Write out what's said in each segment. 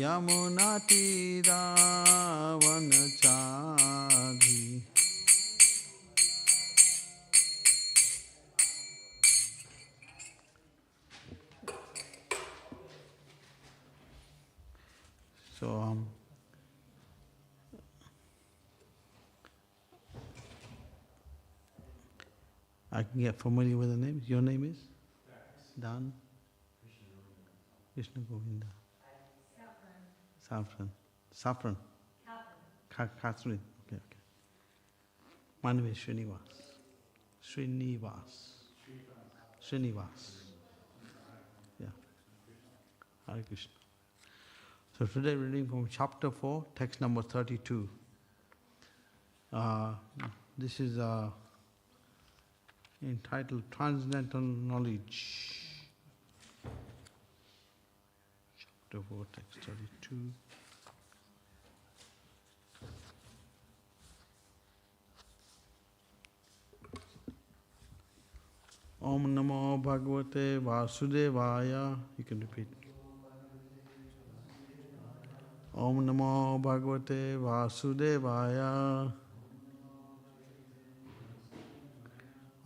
Yamunatiravanachari. So, I can get familiar with the names. Your name is? Dan? Krishna Govinda. Saffron. Saffron. Catherine. Okay, okay. My name is Srinivas. Srinivas. Yeah. Hare Krishna. So today we're reading from chapter 4, text number 32. This is entitled Transcendental Knowledge. Chapter 4, text 32. Om Namo Bhagavate Vasudevaya. You can repeat. Om Namo Bhagavate Vasudevaya.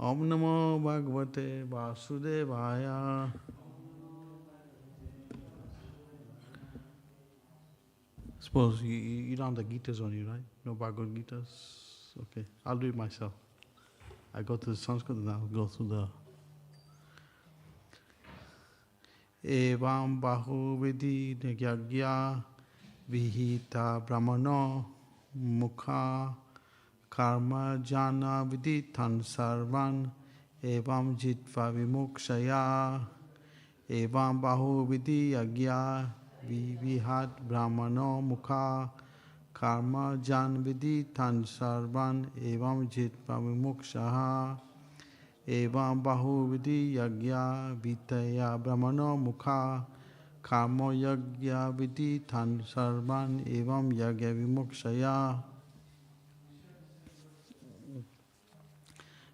Om Namo Bhagavate Vasudevaya. Suppose you don't have the Gitas on you, right? No Bhagavad Gitas? Okay, I'll do it myself. I go to the Sanskrit and I'll go through the Evam Bahu Vidhi Nagyagya Vihita Brahmano Mukha Karma Jana Viditan Sarvan Evam Jitva Vimukshaya Evam Bahu Vidhi Yagya Vihat Brahmano Mukha Karma Jan Viditan Sarvan Evam Jitva Vimukshaha Evam Bahu Vidhi Yagya Vitaya Brahmano Mukha Karma Yagya Viditan Sarvan Evam Yagya Vimukshaya.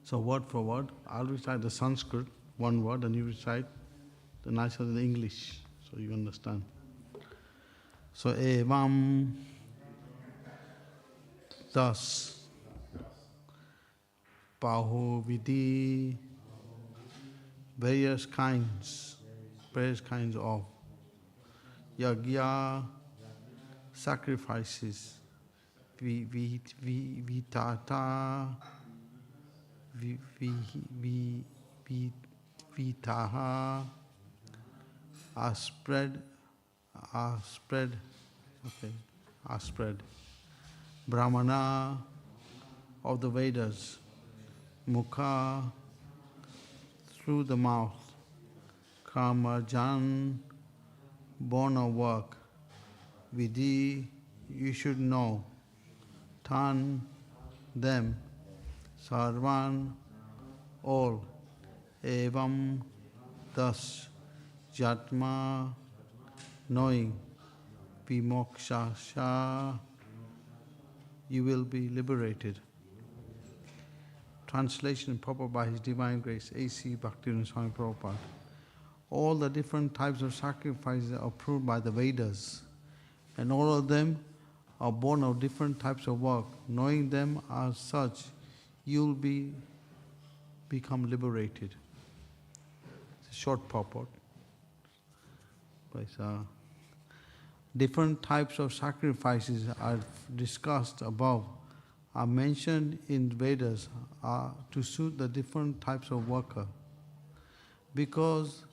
So word for word, I'll recite the Sanskrit, one word, and you recite the nicer than the English, so you understand. So evam, thus, bahu vidhi, various kinds of, yagya, sacrifices, vitata, vitaha, are spread, Brahmana of the Vedas, Mukha through the mouth, Karmajan born of work, Vidhi you should know, Tan them, Sarvan all, Evam thus, Jatma knowing, Vimokshasha you will be liberated. Translation proper by His Divine Grace, A.C. Bhaktivedanta Swami Prabhupada. All the different types of sacrifices are approved by the Vedas, and all of them are born of different types of work. Knowing them as such, you'll become liberated. It's a short purport. Different types of sacrifices are discussed above, are mentioned in Vedas to suit the different types of worker. Because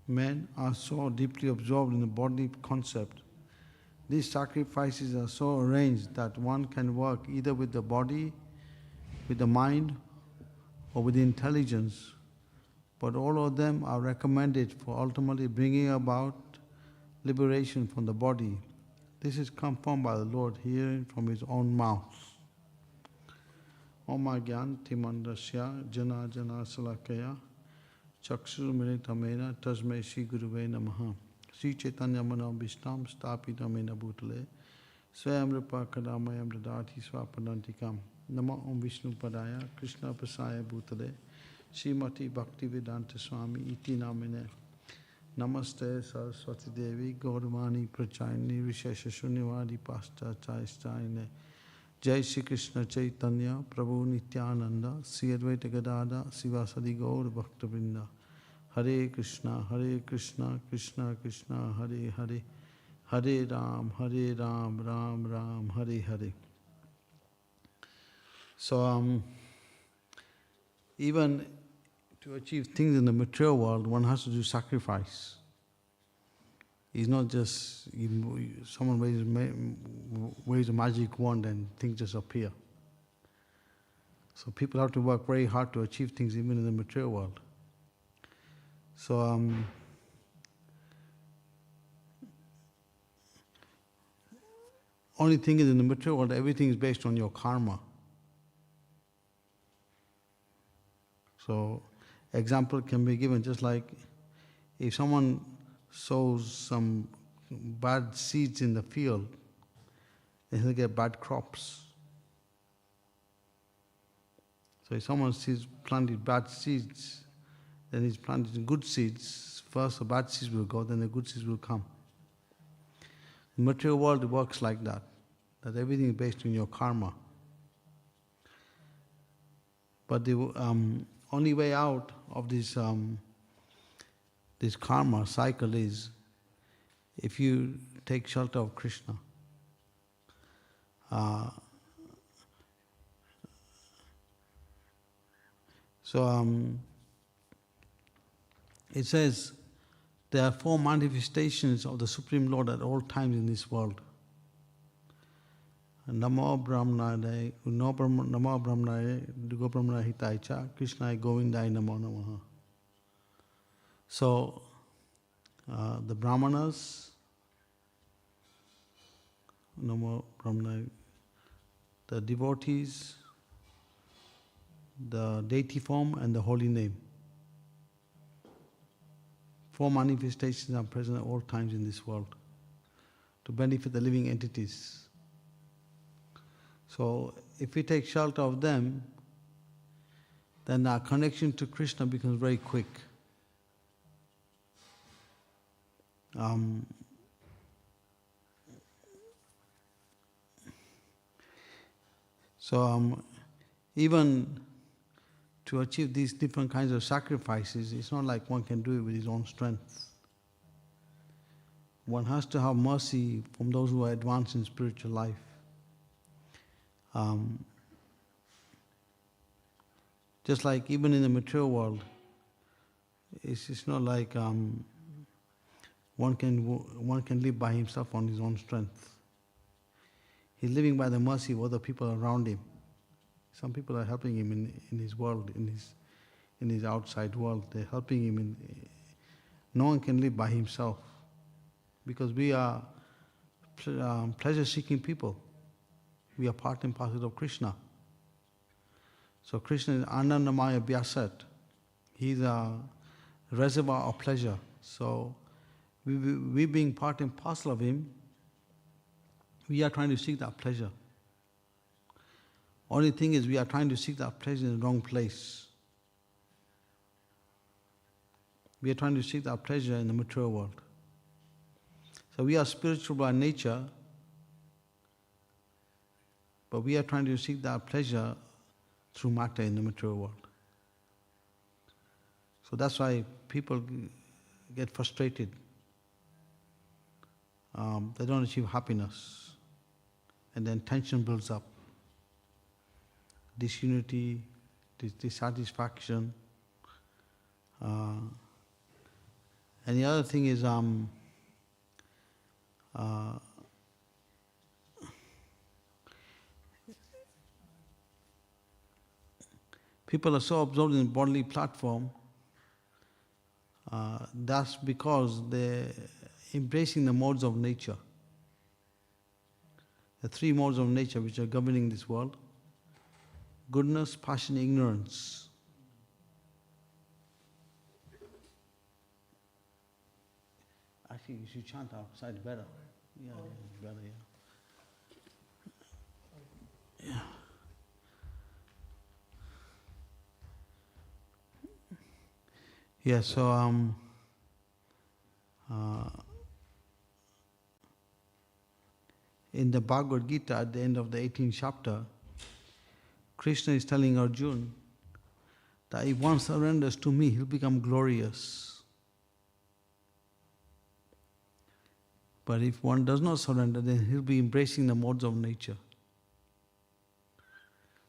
men are so deeply absorbed in the body concept, these sacrifices are so arranged that one can work either with the body, with the mind, or with the intelligence. But all of them are recommended for ultimately bringing about liberation from the body. This is confirmed by the Lord hearing from His own mouth. Om Agyan Timandasya Jana Jana Salakaya Chakshur Militamena Tasmai Shri Guruve Namaha Sri Chaitanya Mana Vishtam Stapitamena Bhutale Swayam Rupa Kadamayam Dadati Swapadantikam Nama Om Vishnu Padaya Krishna Pasaya Bhutale Srimati Bhaktivedanta Swami Iti Namine Namaste Saraswati Devi Gauravani Prachayani Vishesha Shunyavadi Pasta Chaistaine Jai Shri Krishna Chaitanya Prabhu Nityananda Sri Advaita Gadada Sivasadi Gaur Bhaktivinoda Hare Krishna Krishna Krishna Hare Hare Hare Ram Ram Ram Hare Hare. So even to achieve things in the material world, one has to do sacrifice. It's not just someone waves a magic wand and things just appear. So people have to work very hard to achieve things even in the material world. So only thing is in the material world, everything is based on your karma. So example can be given just like if someone sows some bad seeds in the field, then he'll get bad crops. So if someone planted bad seeds, then he's planted good seeds. First the bad seeds will go, then the good seeds will come. The material world works like that everything is based on your karma. But the only way out of this karma cycle is if you take shelter of Krishna. It says there are 4 manifestations of the Supreme Lord at all times in this world. Namo Brahmanaya, Namo Brahmanaya, Go Brahmanaya Hitaicha, Krishnaya Govindaya Namo Namaha. So, the Brahmanas, Namo Brahmanaya, the devotees, the deity form and the holy name. 4 manifestations are present at all times in this world to benefit the living entities. So, if we take shelter of them, then our connection to Krishna becomes very quick. Even to achieve these different kinds of sacrifices, it's not like one can do it with his own strength. One has to have mercy from those who are advanced in spiritual life. Just like even in the material world, it's not like one can live by himself on his own strength. He's living by the mercy of other people around him. Some people are helping him in his world, in his outside world. They're helping him. No one can live by himself because we are pleasure-seeking people. We are part and parcel of Krishna. So Krishna is Anandamaya Vyasat. He's a reservoir of pleasure. So we being part and parcel of him, we are trying to seek that pleasure. Only thing is we are trying to seek that pleasure in the wrong place. We are trying to seek that pleasure in the material world. So we are spiritual by nature, but we are trying to seek that pleasure through matter in the material world. So that's why people get frustrated. They don't achieve happiness. And then tension builds up. Disunity, dissatisfaction. And the other thing is people are so absorbed in the bodily platform, that's because they're embracing the modes of nature. The 3 modes of nature which are governing this world: goodness, passion, ignorance. Actually, you should chant outside better. Yeah, better, yeah. Yeah, so in the Bhagavad Gita at the end of the 18th chapter, Krishna is telling Arjuna that if one surrenders to me, he'll become glorious. But if one does not surrender, then he'll be embracing the modes of nature.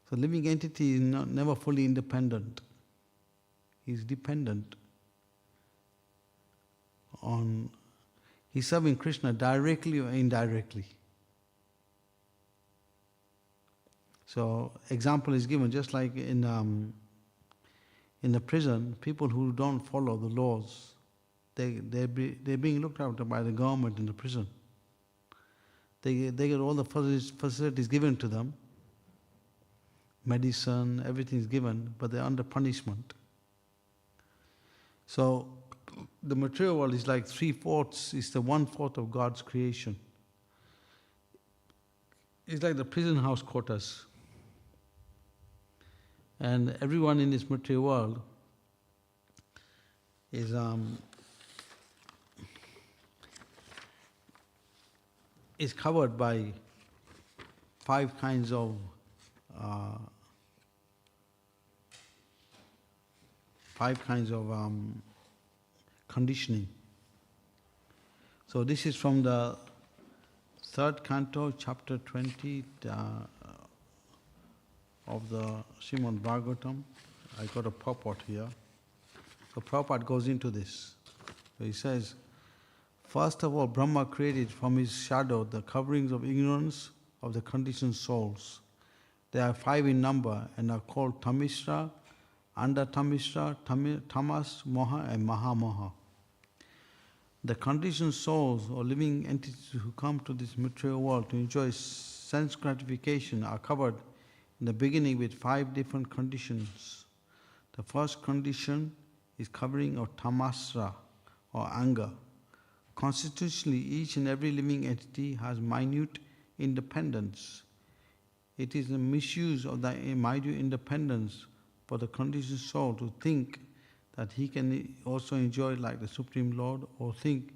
So living entity is never fully independent. He's dependent on, he's serving Krishna directly or indirectly. So example is given, just like in the prison, people who don't follow the laws, they're being looked after by the government in the prison. They get all the facilities given to them, medicine, everything is given, but they're under punishment. So the material world is like 3/4, is the 1/4 of God's creation. It's like the prison house quarters. And everyone in this material world is covered by 5 kinds of conditioning. So this is from the 3rd canto, chapter 20 of the Srimad Bhagavatam. I got a purport here. So Prabhupada goes into this. So he says, first of all, Brahma created from his shadow the coverings of ignorance of the conditioned souls. They are 5 in number and are called Tamisra, Andatamisra, Tamas, Moha and Mahamoha. The conditioned souls or living entities who come to this material world to enjoy sense gratification are covered in the beginning with 5 different conditions. The first condition is covering of tamasra or anger. Constitutionally, each and every living entity has minute independence. It is a misuse of the minute independence for the conditioned soul to think that he can also enjoy like the Supreme Lord, or think,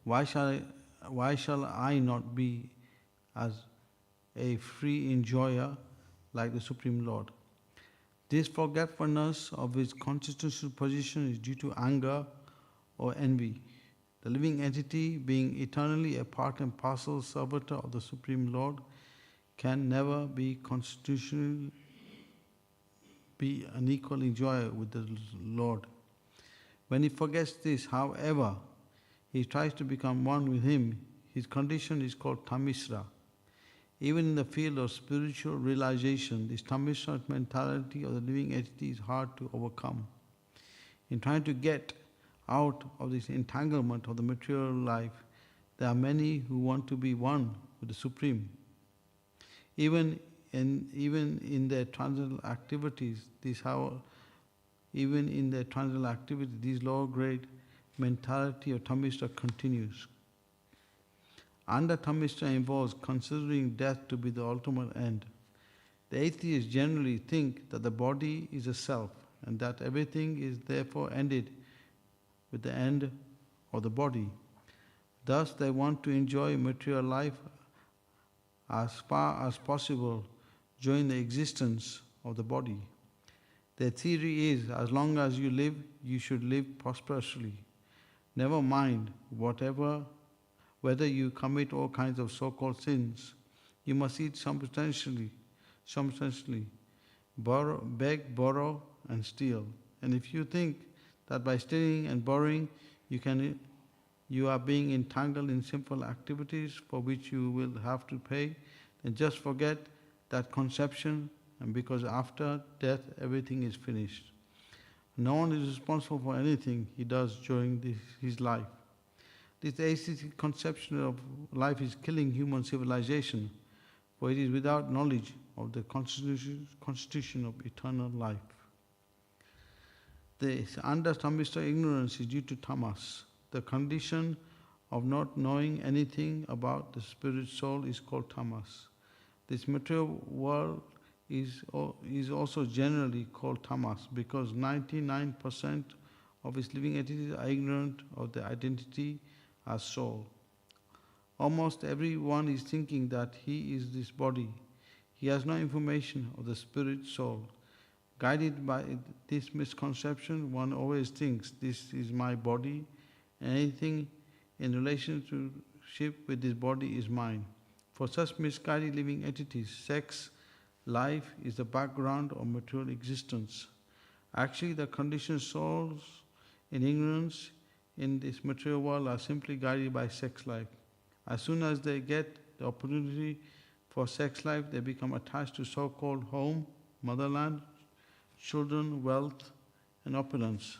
why shall I not be as a free enjoyer like the Supreme Lord? This forgetfulness of his constitutional position is due to anger or envy. The living entity, being eternally a part and parcel servitor of the Supreme Lord, can never be constitutionally be an equal enjoyer with the Lord. When he forgets this, however, he tries to become one with him, his condition is called tamisra. Even in the field of spiritual realization, this tamisra mentality of the living entity is hard to overcome. In trying to get out of this entanglement of the material life, there are many who want to be one with the Supreme. Even in their transcendental activities, this lower grade mentality of tamisra continues. Under tamisra involves considering death to be the ultimate end. The atheists generally think that the body is a self and that everything is therefore ended with the end of the body. Thus they want to enjoy material life as far as possible during the existence of the body. Their theory is, as long as you live, you should live prosperously. Never mind whether you commit all kinds of so-called sins. You must eat substantially, beg, borrow, and steal. And if you think that by stealing and borrowing you are being entangled in sinful activities for which you will have to pay, then just forget that conception, and because after death everything is finished. No one is responsible for anything he does during his life. This atheistic conception of life is killing human civilization, for it is without knowledge of the constitution of eternal life. The under tamisra ignorance is due to tamas. The condition of not knowing anything about the spirit soul is called tamas. This material world is also generally called tamas because 99% of its living entities are ignorant of their identity as soul. Almost everyone is thinking that he is this body. He has no information of the spirit soul. Guided by this misconception, one always thinks this is my body, and anything in relationship with this body is mine. For such misguided living entities, sex, life is the background of material existence. Actually, the conditioned souls in ignorance in this material world are simply guided by sex life. As soon as they get the opportunity for sex life, they become attached to so-called home, motherland, children, wealth, and opulence.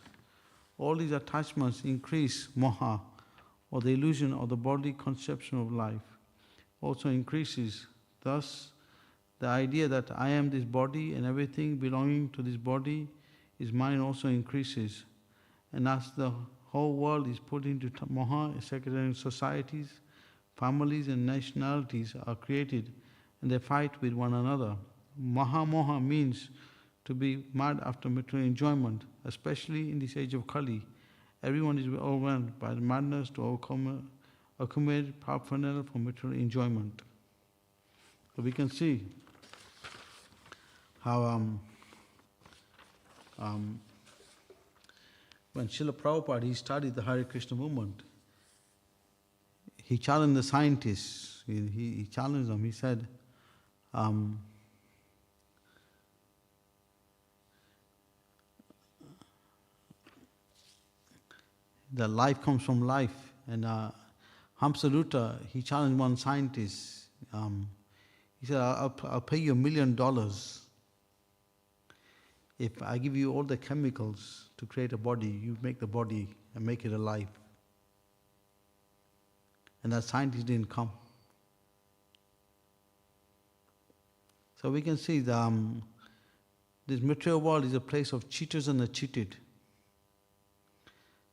All these attachments increase moha, or the illusion of the bodily conception of life, also increases. Thus, the idea that I am this body and everything belonging to this body is mine also increases. And as the whole world is put into moha, sectarian societies, families and nationalities are created and they fight with one another. Maha-moha means to be mad after material enjoyment, especially in this age of Kali. Everyone is overwhelmed by the madness to accumulate paraphernalia for material enjoyment. So we can see how when Srila Prabhupada he started the Hare Krishna movement, he challenged the scientists. He challenged them. He said, that life comes from life. And Hamsaluta, he challenged one scientist. He said, I'll pay you $1 million if I give you all the chemicals to create a body. You make the body and make it alive. And that scientist didn't come. So we can see this material world is a place of cheaters and the cheated.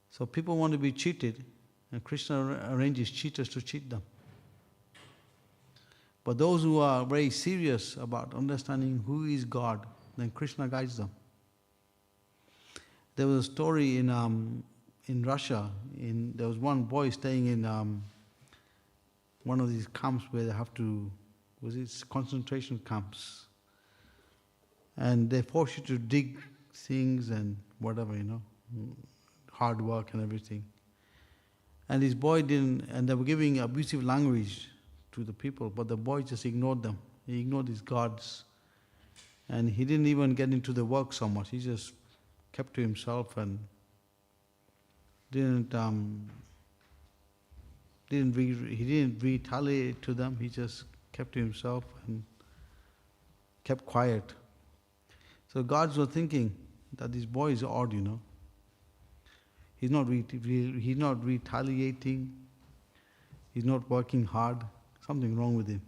So people want to be cheated, and Krishna arranges cheaters to cheat them. But those who are very serious about understanding who is God, then Krishna guides them. There was a story in Russia. There was one boy staying in one of these camps where they have to, concentration camps. And they force you to dig things and whatever, hard work and everything. And this boy didn't, and they were giving abusive language to the people, but the boy just ignored them. He ignored his gods. And he didn't even get into the work so much. He just kept to himself and he didn't retaliate to them. He just kept to himself and kept quiet. So gods were thinking that this boy is odd, He's not retaliating. He's not working hard. Something wrong with him.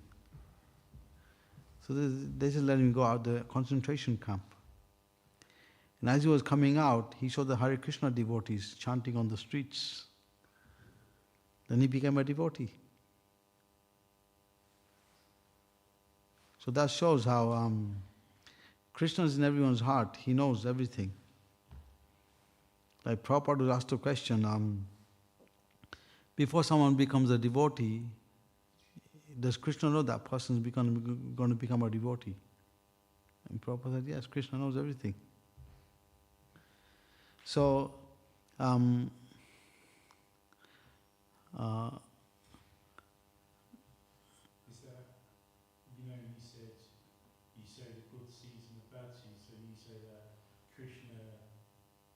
So they just let him go out the concentration camp. And as he was coming out, he saw the Hare Krishna devotees chanting on the streets. Then he became a devotee. So that shows how Krishna is in everyone's heart. He knows everything. Like Prabhupada was asked a question, before someone becomes a devotee, does Krishna know that person is going to become a devotee? And Prabhupada said, yes, Krishna knows everything. So, is that, you say the good seeds and the bad seeds, so you say that Krishna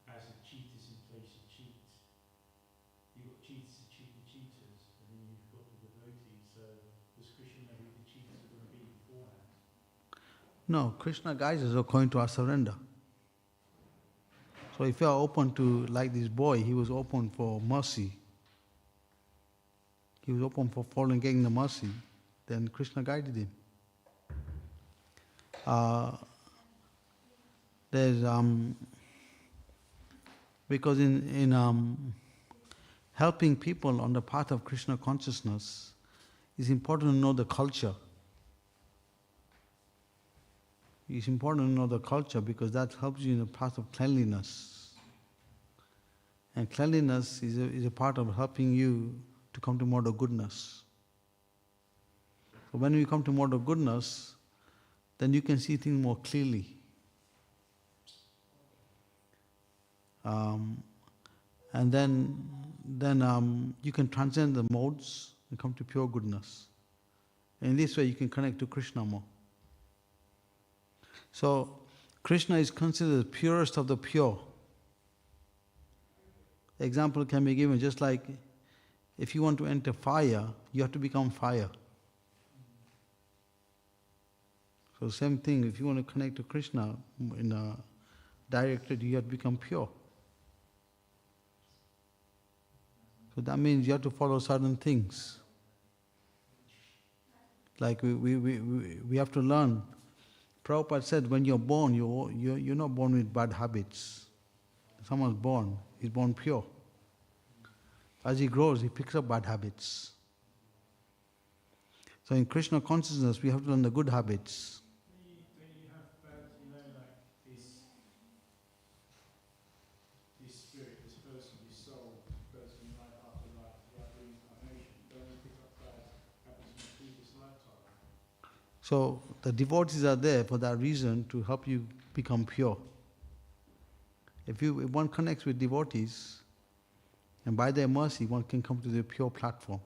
has the cheaters in place to cheat. You've got cheaters to cheat the cheaters, and then you've got the devotees, so does Krishna know who the cheaters are going to be beforehand? no, Krishna guides us according to our surrender. So if you are open to, like this boy, he was open for mercy. He was open for following, getting the mercy. Then Krishna guided him. Because in helping people on the path of Krishna consciousness, it's important to know the culture. It's important to know the culture because that helps you in the path of cleanliness. And cleanliness is a part of helping you to come to more of goodness. So when you come to mode of goodness, then you can see things more clearly. And then you can transcend the modes and come to pure goodness. And in this way you can connect to Krishna more. So Krishna is considered the purest of the pure. Example can be given just like if you want to enter fire, you have to become fire. So same thing, if you want to connect to Krishna in a directed, you have to become pure. So that means you have to follow certain things. Like we have to learn. Prabhupada said when you're born, you're not born with bad habits. Someone's born, he's born pure. As he grows, he picks up bad habits. So in Krishna consciousness, we have to learn the good habits. When you have bad, like this spirit, this person, this soul, person right after life, right reincarnation, don't you pick up bad habits from the previous lifetime? So the devotees are there for that reason, to help you become pure. If one connects with devotees, and by their mercy, one can come to the pure platform.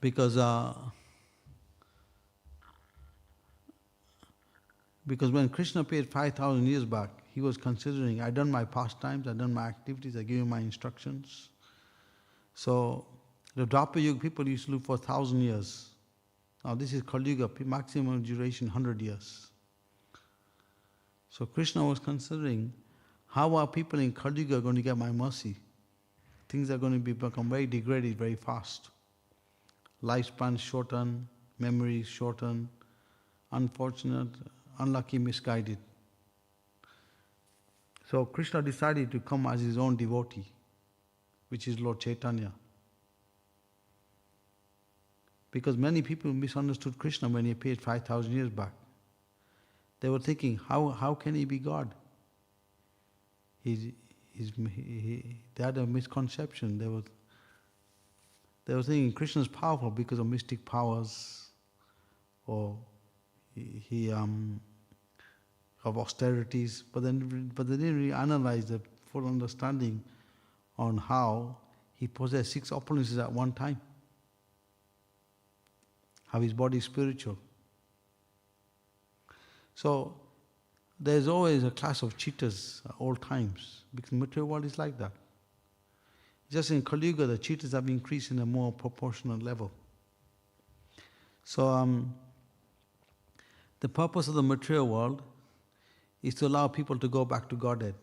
Because when Krishna appeared 5,000 years back, he was considering, I've done my pastimes, I've done my activities, I've given my instructions. So the Dwapara Yuga people used to live for 1,000 years. Now this is Kali Yuga, maximum duration 100 years. So Krishna was considering, how are people in Kali Yuga going to get my mercy? Things are going to become very degraded very fast. Lifespan shorten, memories shorten, unfortunate, unlucky, misguided. So Krishna decided to come as his own devotee, which is Lord Chaitanya. Because many people misunderstood Krishna when he appeared 5,000 years back. They were thinking, how can he be God? They had a misconception. They were thinking Krishna is powerful because of mystic powers, or of austerities, but they didn't really analyze the full understanding on how he possessed 6 opulences at one time. How his body is spiritual. So there's always a class of cheaters at all times, because the material world is like that. Just in Kali Yuga, the cheaters have increased in a more proportional level. So the purpose of the material world is to allow people to go back to Godhead.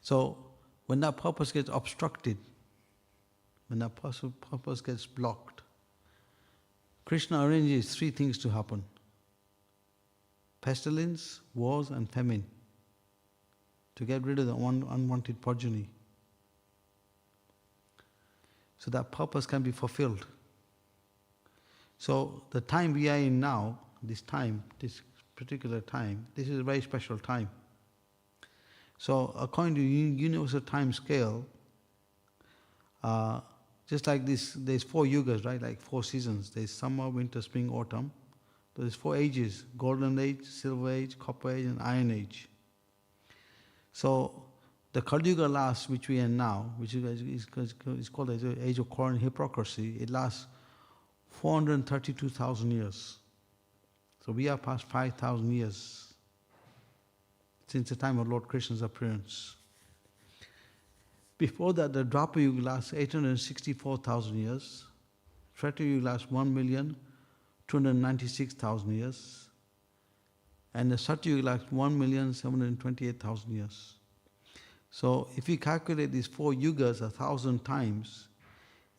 So when that purpose gets obstructed, when that purpose gets blocked, Krishna arranges 3 things to happen: pestilence, wars and famine, to get rid of the unwanted progeny, so that purpose can be fulfilled. So the time we are in now, this particular time, this is a very special time. So according to universal time scale, just like this, there's 4 yugas, right? Like 4 seasons. There's summer, winter, spring, autumn. There's 4 ages: golden age, silver age, copper age and iron age. So the Kali Yuga lasts, which we are in now, which is called the age of quarrel and hypocrisy, it lasts 432,000 years. So we are past 5,000 years since the time of Lord Krishna's appearance. Before that, the Dwapara Yuga lasts 864,000 years. Treta Yuga lasts 1,296,000 years. And the Satya Yuga lasts 1,728,000 years. So if you calculate these 4 yugas 1,000 times,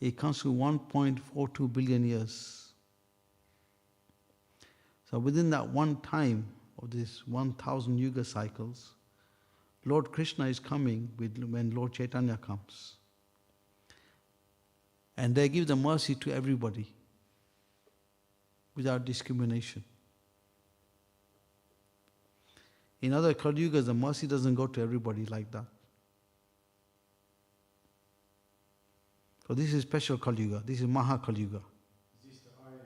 it comes to 1.42 billion years. So within that one time of this 1,000 yuga cycles, Lord Krishna is coming when Lord Chaitanya comes. And they give the mercy to everybody without discrimination. In other Kali Yugas, the mercy doesn't go to everybody like that. So this is special Kali Yuga. This is Maha Kali Yuga. Is this the Iron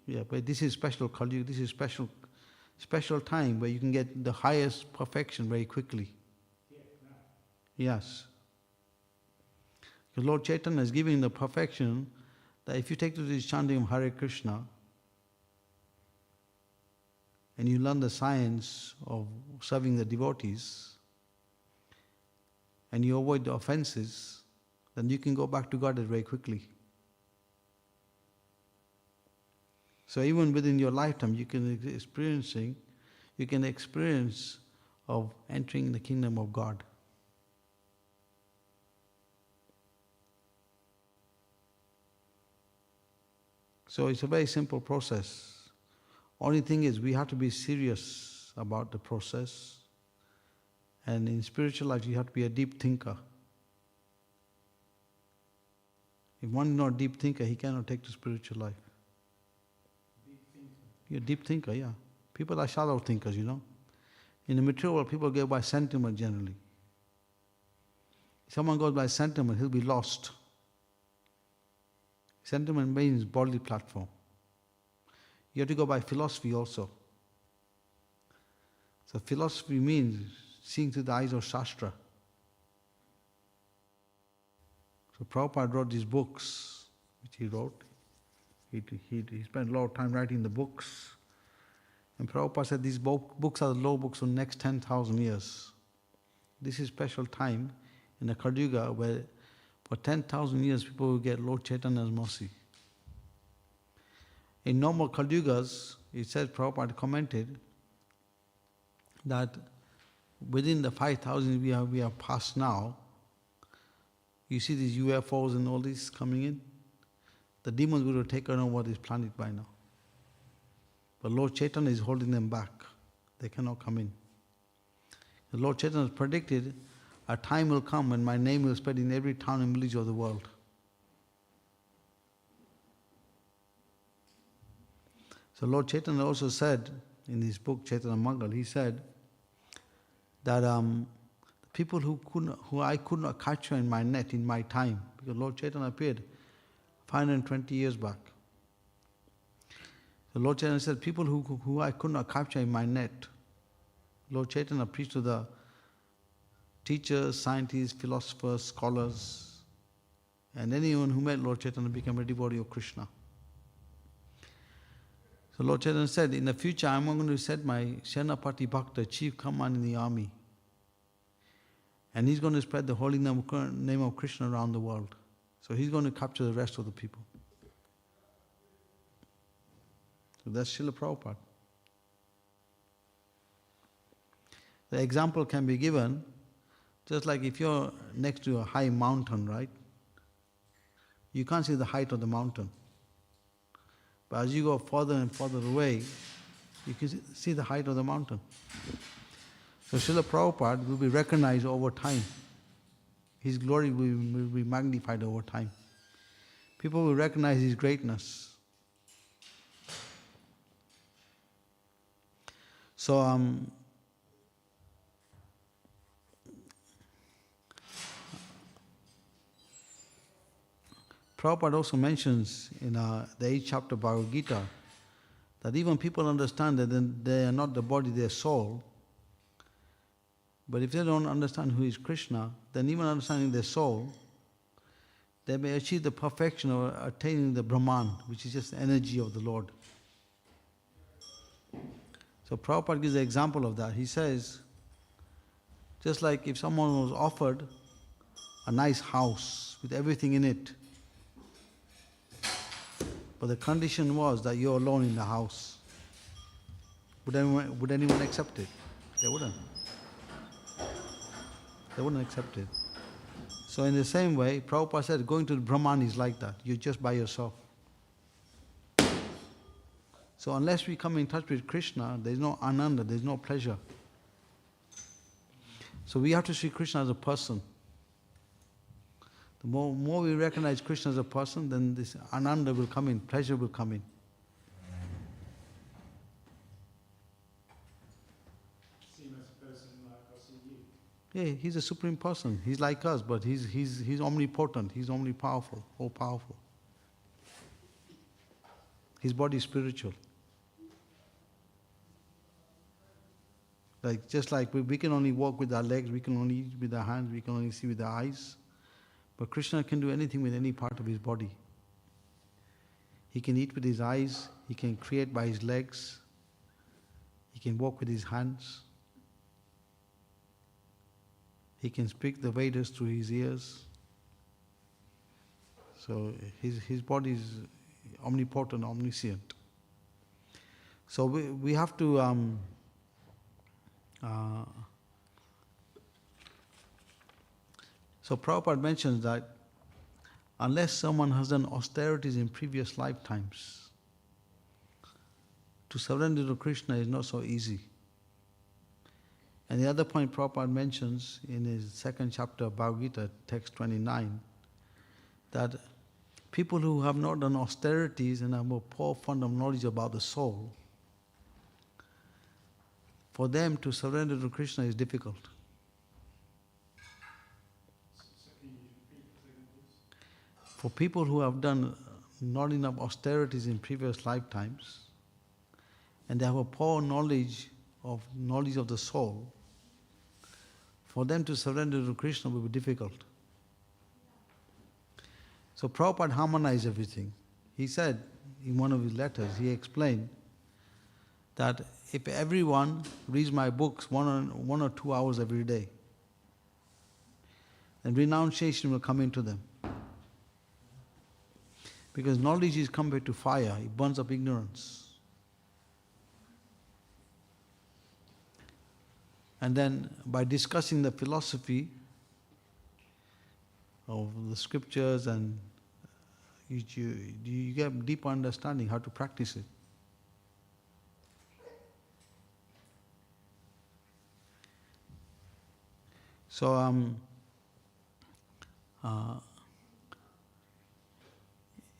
Age? Yeah, but this is special Kali Yuga. This is special time where you can get the highest perfection very quickly. Yeah, now. Yes. Because Lord Chaitanya is giving the perfection that if you take to this chanting of Hare Krishna and you learn the science of serving the devotees and you avoid the offenses, then you can go back to Godhead very quickly. So even within your lifetime, you can experience of entering the kingdom of God. So it's a very simple process. Only thing is we have to be serious about the process. And in spiritual life, you have to be a deep thinker. If one is not a deep thinker, he cannot take to spiritual life. Deep thinker. You're a deep thinker, yeah. People are shallow thinkers, you know. In the material world, people go by sentiment generally. If someone goes by sentiment, he'll be lost. Sentiment means bodily platform. You have to go by philosophy also. So philosophy means seeing through the eyes of Shastra. So Prabhupada wrote these books, which he wrote. He spent a lot of time writing the books. And Prabhupada said these books are the law books for the next 10,000 years. This is special time in the Kali Yuga where for 10,000 years people will get Lord Chaitanya's mercy. In normal Kali Yugas, it says, Prabhupada commented, that within the 5,000 we have passed now, you see these UFOs and all this coming in, the demons would have taken over this planet by now. But Lord Chaitanya is holding them back. They cannot come in. The Lord Chaitanya has predicted a time will come when my name will spread in every town and village of the world. So Lord Chaitanya also said in his book Chaitanya Mangal, he said that people who I could not capture in my net in my time, because Lord Chaitanya appeared 520 years back. So Lord Chaitanya said, people who I could not capture in my net, Lord Chaitanya preached to the teachers, scientists, philosophers, scholars, and anyone who met Lord Chaitanya became a devotee of Krishna. So Lord Chaitanya said, in the future I'm going to set my Senapati Bhakta, chief command in the army. And he's going to spread the holy name of Krishna around the world. So he's going to capture the rest of the people. So that's Srila Prabhupada. The example can be given, just like if you're next to a high mountain, right? You can't see the height of the mountain. But as you go further and further away, you can see the height of the mountain. So Srila Prabhupada will be recognized over time. His glory will be magnified over time. People will recognize his greatness. So Prabhupada also mentions in the 8th chapter of Bhagavad Gita that even people understand that they are not the body, they are soul. But if they don't understand who is Krishna, then even understanding their soul, they may achieve the perfection of attaining the Brahman, which is just the energy of the Lord. So Prabhupada gives an example of that. He says, just like if someone was offered a nice house with everything in it, but the condition was that you're alone in the house, would anyone accept it? They wouldn't. They wouldn't accept it. So in the same way, Prabhupada said, going to the Brahman is like that. You're just by yourself. So unless we come in touch with Krishna, there's no ananda, there's no pleasure. So we have to see Krishna as a person. The more we recognize Krishna as a person, then this ananda will come in, pleasure will come in. Same as Yeah, he's a supreme person. He's like us, but he's omnipotent. He's omnipowerful, all powerful. His body is spiritual. Like just like we can only walk with our legs, we can only eat with our hands, we can only see with our eyes. But Krishna can do anything with any part of his body. He can eat with his eyes, he can create by his legs, he can walk with his hands, he can speak the Vedas through his ears. So his body is omnipotent, omniscient. So we have to so Prabhupada mentions that unless someone has done austerities in previous lifetimes, to surrender to Krishna is not so easy. And the other point Prabhupada mentions in his second chapter of Bhagavad Gita, text 29, that people who have not done austerities and have a poor fund of knowledge about the soul, for them to surrender to Krishna is difficult. For people who have done not enough austerities in previous lifetimes, and they have a poor knowledge of the soul, for them to surrender to Krishna will be difficult. So Prabhupada harmonized everything. He said in one of his letters, he explained that if everyone reads my books 1 or 2 hours every day, then renunciation will come into them. Because knowledge is compared to fire, it burns up ignorance. And then by discussing the philosophy of the scriptures, and you get deeper understanding how to practice it. So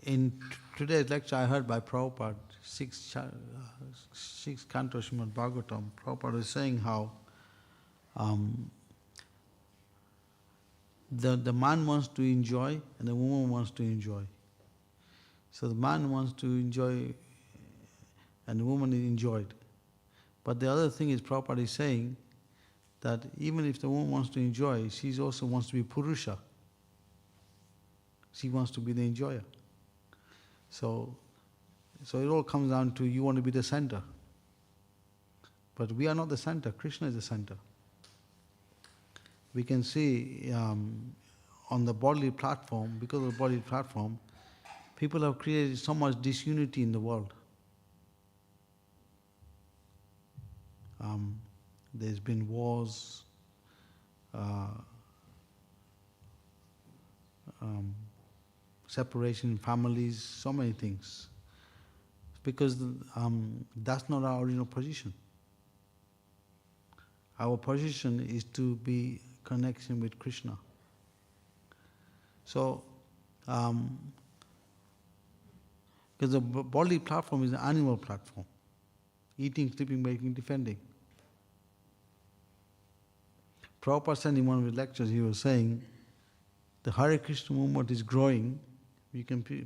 in today's lecture I heard by Prabhupada, 6 cantos Srimad Bhagavatam, Prabhupada is saying how the man wants to enjoy and the woman wants to enjoy. So the man wants to enjoy and the woman is enjoyed. But the other thing is Prabhupada is saying that even if the woman wants to enjoy, she also wants to be Purusha. She wants to be the enjoyer. So it all comes down to you want to be the center. But we are not the center, Krishna is the center. We can see on the bodily platform, because of the bodily platform, people have created so much disunity in the world. There's been wars, separation in families, so many things. Because that's not our original position. Our position is to be connection with Krishna. So, because the bodily platform is an animal platform. Eating, sleeping, waking, defending. Prabhupada said in one of his lectures, he was saying, the Hare Krishna movement is growing.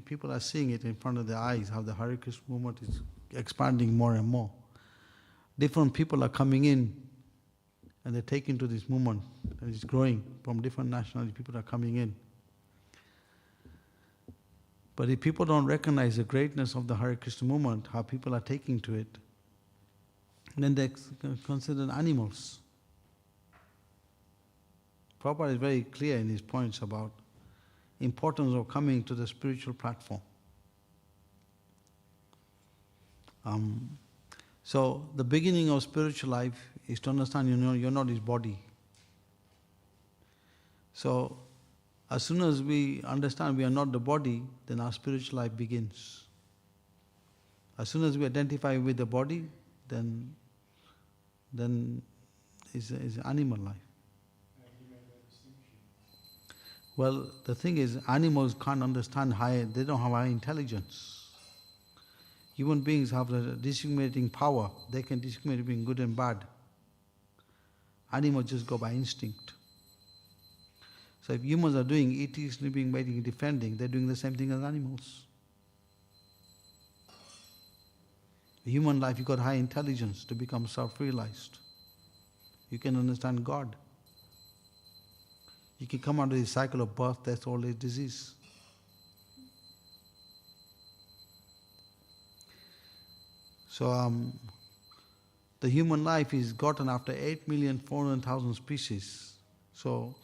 People are seeing it in front of their eyes, how the Hare Krishna movement is expanding more and more. Different people are coming in and they're taken to this movement and it's growing from different nationalities. People are coming in. But if people don't recognize the greatness of the Hare Krishna movement, how people are taking to it, then they're considered animals. Prabhupada is very clear in his points about importance of coming to the spiritual platform. So the beginning of spiritual life is to understand you're not his body. So as soon as we understand we are not the body, then our spiritual life begins. As soon as we identify with the body, then is animal life. Well, the thing is, animals can't understand they don't have high intelligence. Human beings have the discriminating power. They can discriminate between good and bad. Animals just go by instinct. So if humans are doing eating, sleeping, mating, defending, they're doing the same thing as animals. In human life, you got high intelligence to become self-realized. You can understand God. You can come out of the cycle of birth, death, old age, disease. So the human life is gotten after 8,400,000 species. So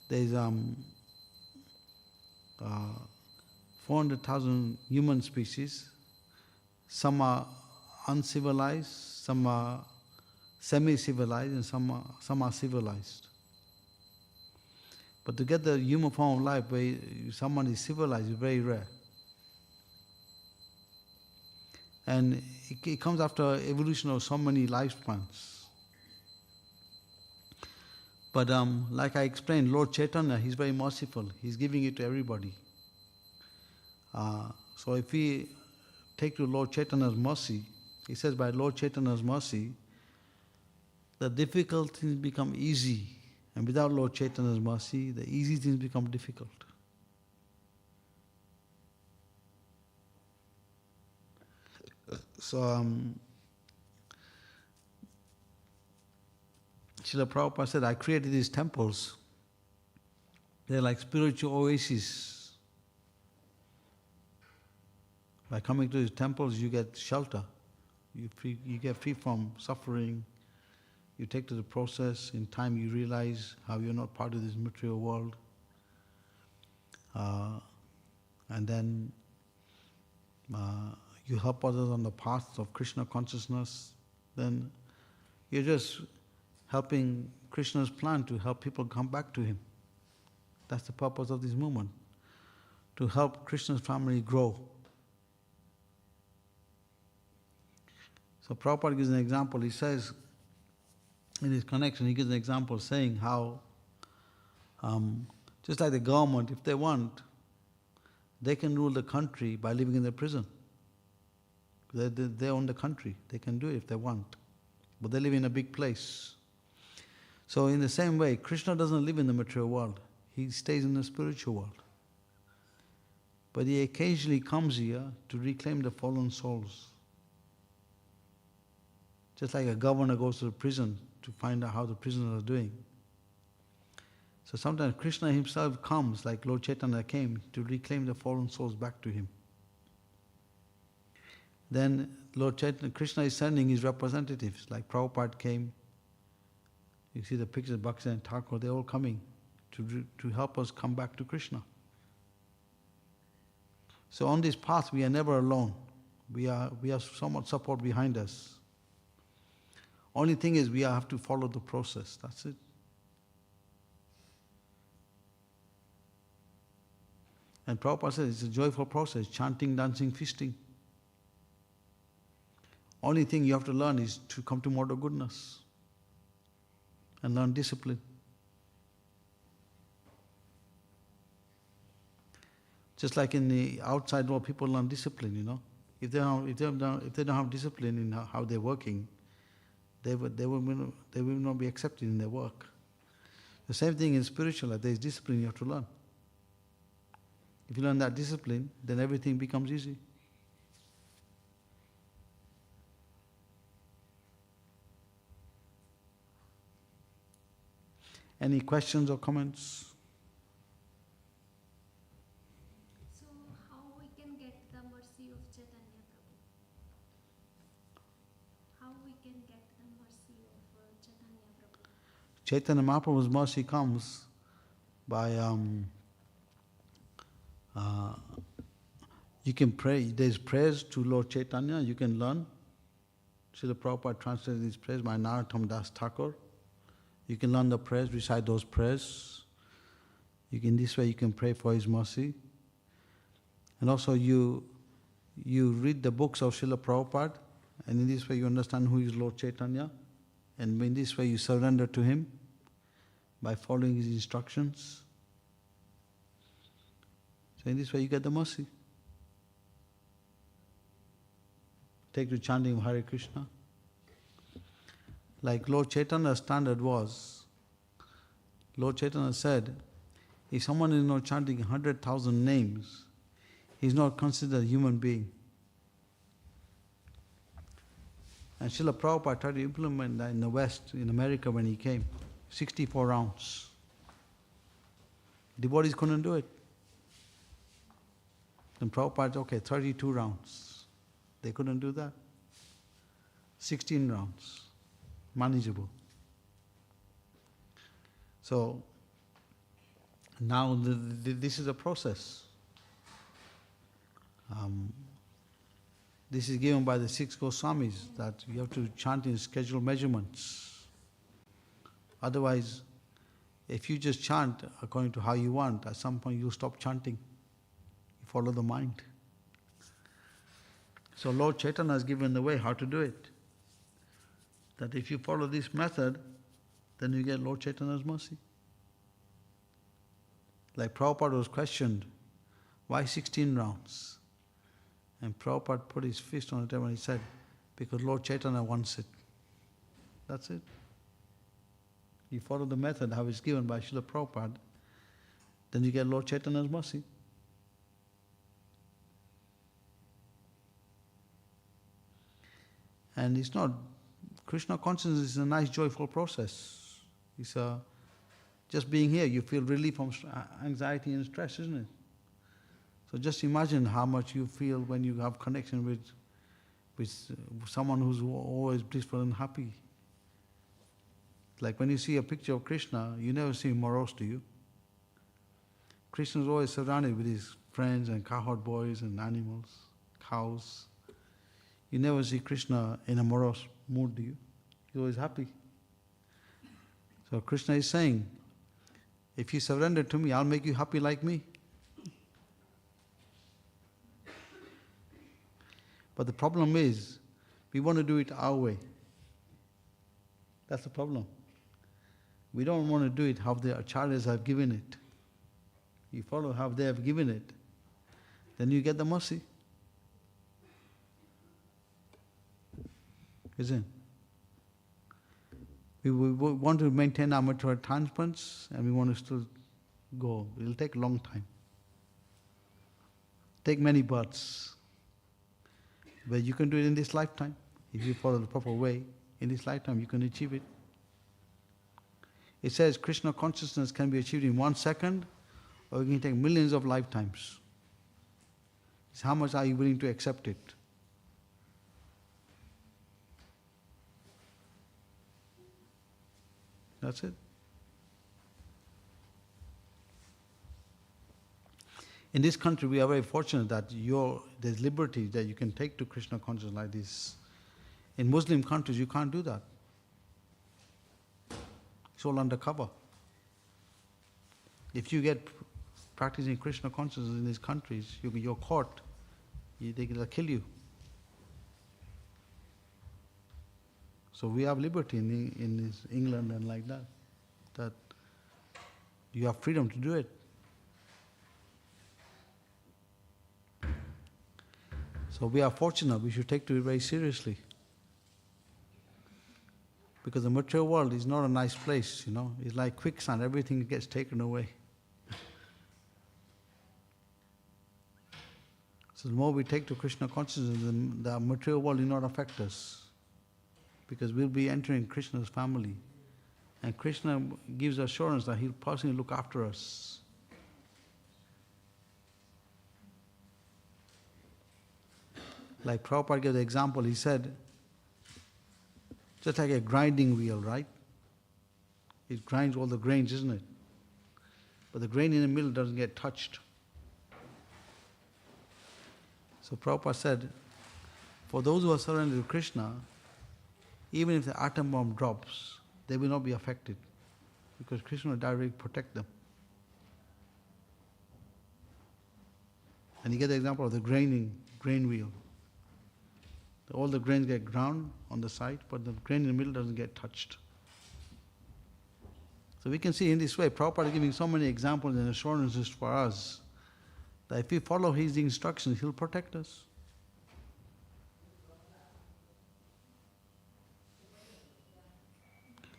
there's 400,000 human species. Some are uncivilized, some are semi-civilized, and some are civilized. But to get the human form of life where someone is civilized is very rare. And it comes after evolution of so many lifespans. But like I explained, Lord Chaitanya, He's very merciful. He's giving it to everybody. So if we take to Lord Chaitanya's mercy, He says by Lord Chaitanya's mercy, the difficult things become easy. And without Lord Chaitanya's mercy, the easy things become difficult. So, Srila Prabhupada said, I created these temples. They're like spiritual oases. By coming to these temples, you get shelter. You get free from suffering. You take to the process. In time, you realize how you're not part of this material world. And then you help others on the path of Krishna consciousness. Then you're just helping Krishna's plan to help people come back to Him. That's the purpose of this movement, to help Krishna's family grow. So Prabhupada gives an example. He says, in his connection, he gives an example saying how, just like the government, if they want, they can rule the country by living in the prison. They own the country. They can do it if they want. But they live in a big place. So in the same way, Krishna doesn't live in the material world. He stays in the spiritual world. But He occasionally comes here to reclaim the fallen souls. Just like a governor goes to the prison to find out how the prisoners are doing. So sometimes Krishna Himself comes, like Lord Chaitanya came, to reclaim the fallen souls back to Him. Then Lord Chaitanya, Krishna is sending His representatives, like Prabhupada came. You see the pictures of Bhaktivedanta Thakur, they're all coming to help us come back to Krishna. So on this path we are never alone. We have so much support behind us. Only thing is we have to follow the process, that's it. And Prabhupada says it's a joyful process, chanting, dancing, feasting. Only thing you have to learn is to come to mode of goodness and learn discipline. Just like in the outside world, people learn discipline, you know. If they don't have discipline in how they're working, they will not be accepted in their work. The same thing in spiritual life, there is discipline you have to learn. If you learn that discipline, then everything becomes easy. Any questions or comments? So, how we can get the mercy of Chaitanya Prabhu? How we can get the mercy of Chaitanya Prabhu? Chaitanya Mahaprabhu's mercy comes by, you can pray, there's prayers to Lord Chaitanya, you can learn. Srila Prabhupada translated these prayers by Narottam Das Thakur. You can learn the prayers, recite those prayers. In this way you can pray for His mercy. And also you read the books of Srila Prabhupada, and in this way you understand who is Lord Chaitanya. And in this way you surrender to Him by following His instructions. So in this way you get the mercy. Take to chanting of Hare Krishna. Like Lord Chaitanya's standard was, Lord Chaitanya said, If someone is not chanting 100,000 names, he's not considered a human being. And Srila Prabhupada tried to implement that in the West, in America when he came. 64 rounds. Devotees couldn't do it. Then Prabhupada said, okay, 32 rounds. They couldn't do that. 16 rounds. Manageable. So, now this is a process. This is given by the 6 Goswamis, that you have to chant in scheduled measurements. Otherwise, if you just chant according to how you want, at some point you'll stop chanting. You follow the mind. So Lord Chaitanya has given the way how to do it. That if you follow this method, then you get Lord Chaitanya's mercy. Like Prabhupada was questioned, why 16 rounds? And Prabhupada put his fist on the table and he said, because Lord Chaitanya wants it. That's it. You follow the method how it's given by Srila Prabhupada, then you get Lord Chaitanya's mercy. And it's not, Krishna consciousness is a nice joyful process. It's just being here, you feel relief from anxiety and stress, isn't it? So just imagine how much you feel when you have connection with someone who's always blissful and happy. Like when you see a picture of Krishna, you never see him morose, do you? Krishna is always surrounded with his friends and cowherd boys and animals, cows. You never see Krishna in a morose mood, do you? He's always happy. So Krishna is saying, if you surrender to me, I'll make you happy like me. But the problem is, we want to do it our way. That's the problem. We don't want to do it how the acharyas have given it. You follow how they have given it, then you get the mercy. Isn't it? We want to maintain our material attachments and we want to still go. It will take a long time. Take many births. But you can do it in this lifetime. If you follow the proper way, in this lifetime you can achieve it. It says Krishna consciousness can be achieved in 1 second, or it can take millions of lifetimes. It's how much are you willing to accept it? That's it. In this country, we are very fortunate that there's liberty that you can take to Krishna consciousness like this. In Muslim countries, you can't do that. It's all undercover. If you get practicing Krishna consciousness in these countries, you're caught. They'll kill you. So we have liberty in England and like that. That you have freedom to do it. So we are fortunate, we should take to it very seriously. Because the material world is not a nice place, you know. It's like quicksand, everything gets taken away. So the more we take to Krishna consciousness, the material world will not affect us. Because we'll be entering Krishna's family. And Krishna gives assurance that he'll personally look after us. Like Prabhupada gave the example, he said, just like a grinding wheel, right? It grinds all the grains, isn't it? But the grain in the middle doesn't get touched. So Prabhupada said, for those who are surrendered to Krishna, even if the atom bomb drops, they will not be affected. Because Krishna will directly protect them. And you get the example of the grain wheel. All the grains get ground on the side, but the grain in the middle doesn't get touched. So we can see in this way, Prabhupada is giving so many examples and assurances for us that if we follow his instructions, he'll protect us.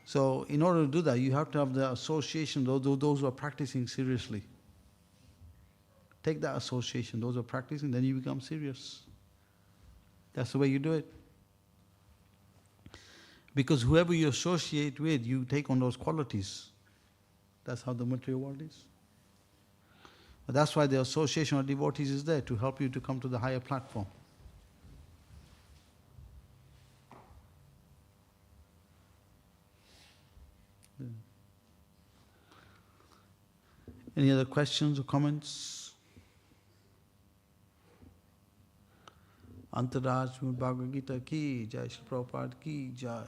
So in order to do that, you have to have the association, those who are practicing seriously. Take that association, those who are practicing, then you become serious. That's the way you do it. Because whoever you associate with, you take on those qualities. That's how the material world is. But that's why the association of devotees is there, to help you to come to the higher platform. Yeah. Any other questions or comments? Antaraj Bhagavad Gita ki jai, Shri Prabhupada ki jai.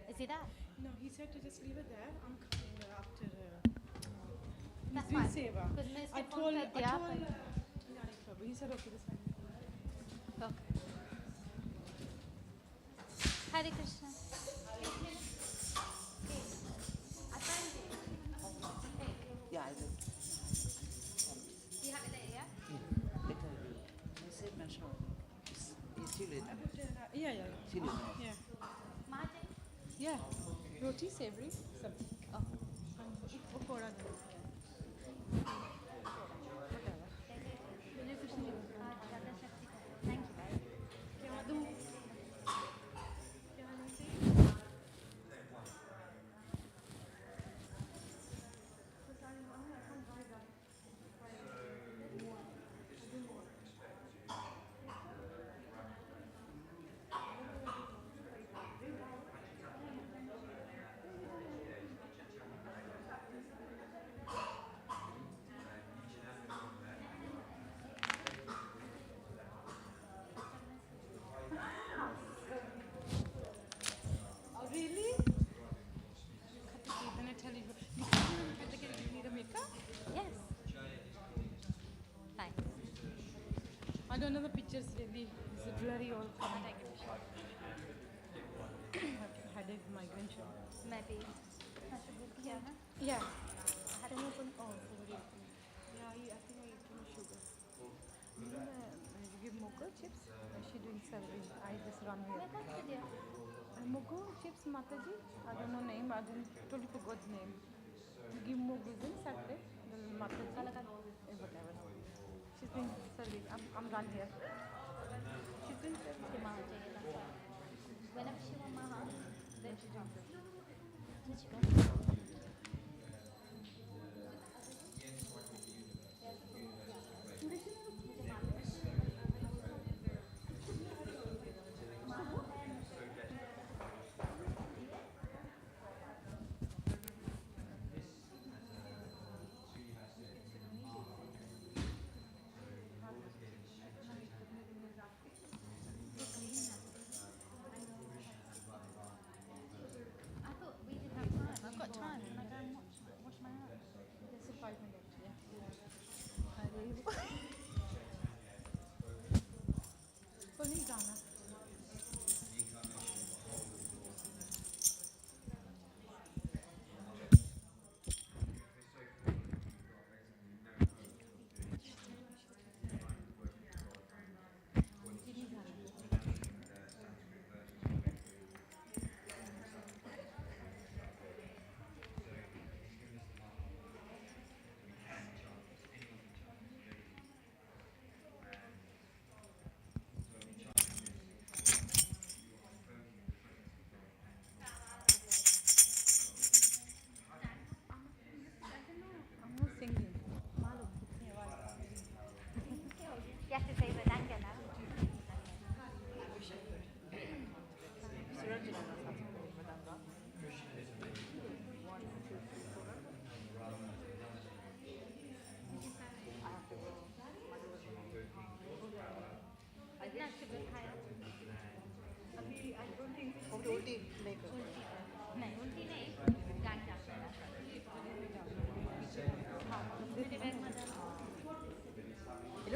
Is he there? No, he said to just leave it there. I'm coming after. That's doing fine. seva. Because मैं इसको I phone told. कर I दिया, told. but- Yeah, no problem. He said okay, that's fine. Okay. Hare Krishna. Yeah, I will. You have it there, yeah? Later I will. I said mention. It's too late. Yeah, yeah, Too late. yeah. Maharaj? Yeah. Roti, savory, sabzi. Oh. And pakoda. Whatever. Thank you. क्या दूँ? Oh, really? Then I tell you, you need a makeup? Yes. Thanks. I don't know the pictures really. Is it blurry or can't I get a shot? Headache, migraine show. मैं भी ऐसे book किया ना Yeah. Can you open? Oh, sorry. Yeah, I think I ate too much sugar. You give Mogo chips? She doing serving. I just run here. मैं कब से दिया Mogo chips, Mataji? I don't know name. I didn't totally forgot name. You give Mogo in Saturday. The Mataji. Whatever. She's doing serving. I'm run here. She's doing serving. उसके माँ चाहिए that's why whenever she want Maha then she jumps in.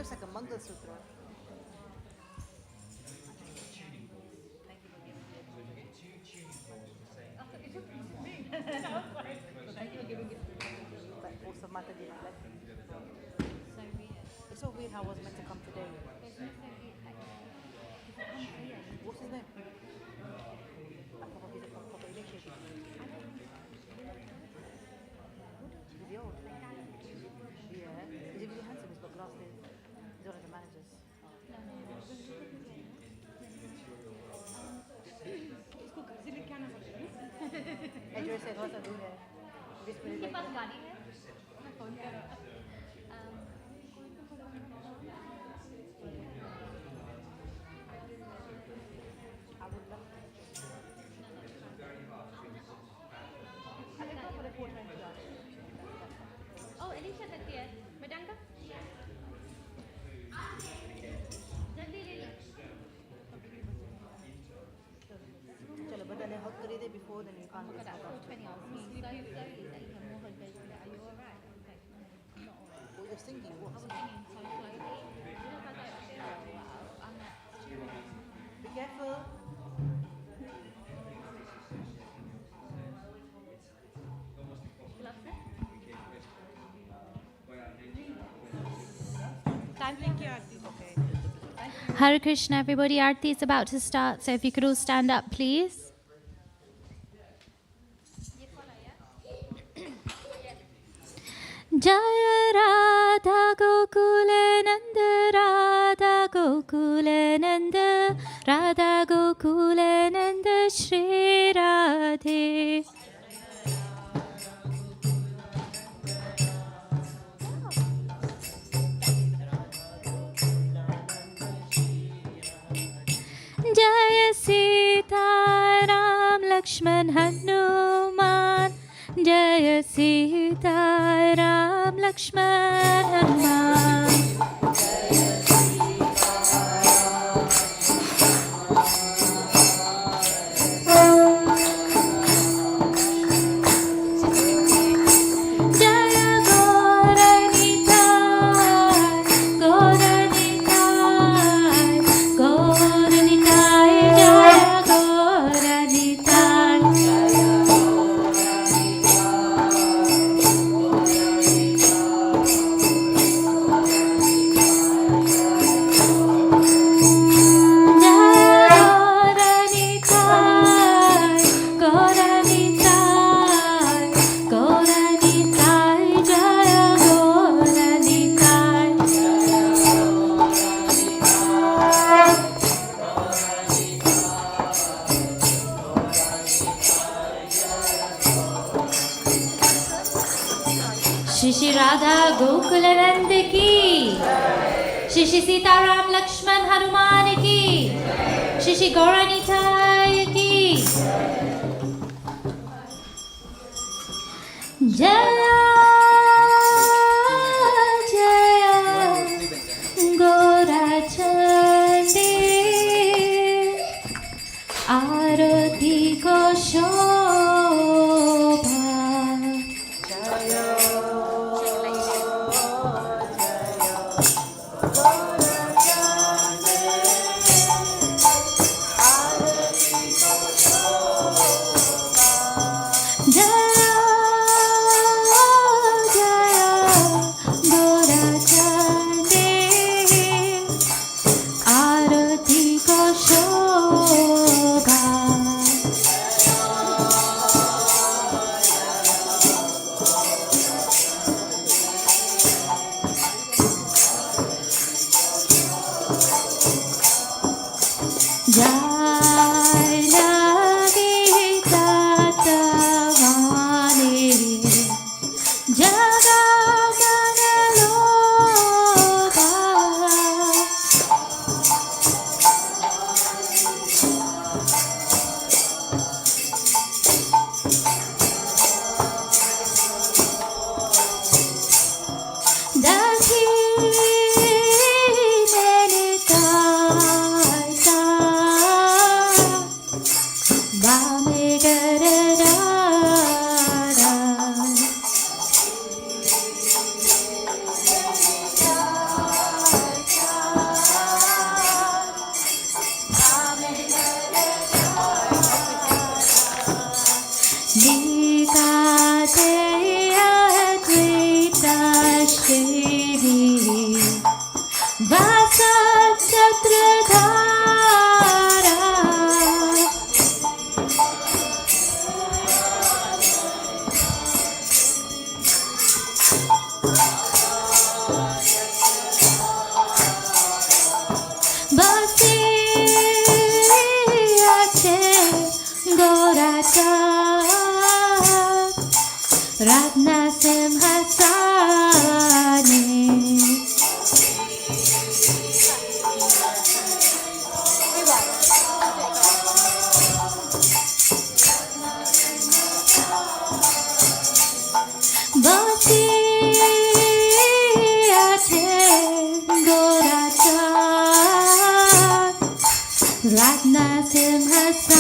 looks like a Mangal Sutra. Thank you for giving me a Thank you for giving it to me. But also Mataji blessing. It's so weird how I was meant to come today. What's his name? I forgot his proper initiative. Is he old? Yeah. Is he really handsome? He's got glasses. He's one of the managers. Enjoy से बहुत दूर है 20 minute उनके पास लगेगा गाड़ी है मैं phone करो I would love to. I can go for the 420 yard. ओ एलिशा तक है मैडम का जल्दी ले लो चलो बदले हक करी दे before then you can't look at get that 420 hours so slowly that you can move her bed are you alright okay I'm not alright What you're thinking? What? I was thinking so slowly look at that I'm not Be careful. gloves Thank you, Aarti. Okay. Hare Krishna, everybody. Aarti is about to start, so if you could all stand up, please. Jaya Radha Gokulananda, Radha Gokulananda, Radha Gokulananda, Shri Radhe. Jaya Sita Ram Lakshman Hanuman, Jaya Sita Ram Lakshman Hanuman. Jaya Gauranitai, Gauranitai, Gauranitai, Jaya Gauranitai. Shri Radha Gokulanand ki, Shri Sita Ram Lakshman Hanuman ki, Shri Gauranitai ki. Jaya Jaya Gaurachandi, Arati ko shobha. Vasatratara Basiyache Gorata Ratna Simhasane Basiyache Gorata Ratna Simhasane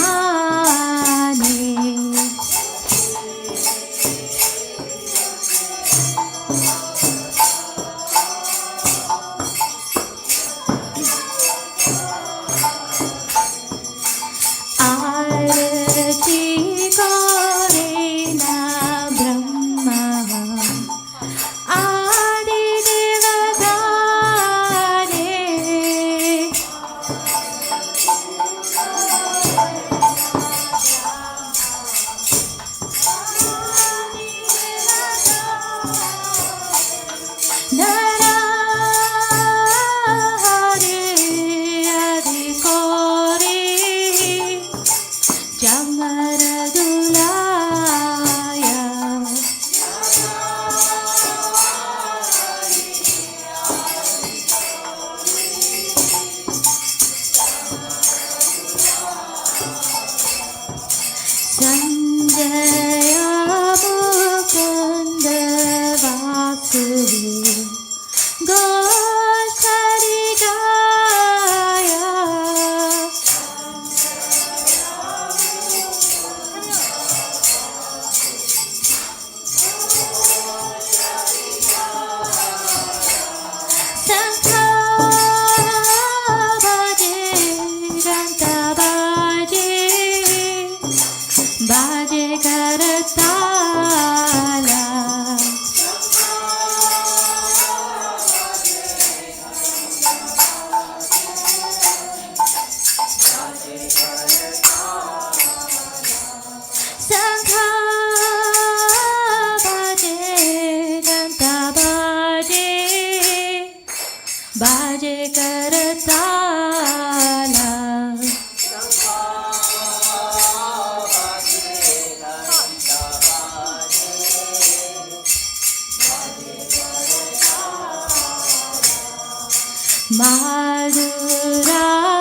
Arati Korena Brahma Adi Devadane Narahari Adi Kori Jamaradulaya Sanjaya Mukunda Vasudev Gosharijaya Sangha Bhaje Ganta Bhaje Bhaje Karatala Sangha Bhaje Ganta Bhaje Bhaje Karatala Madhura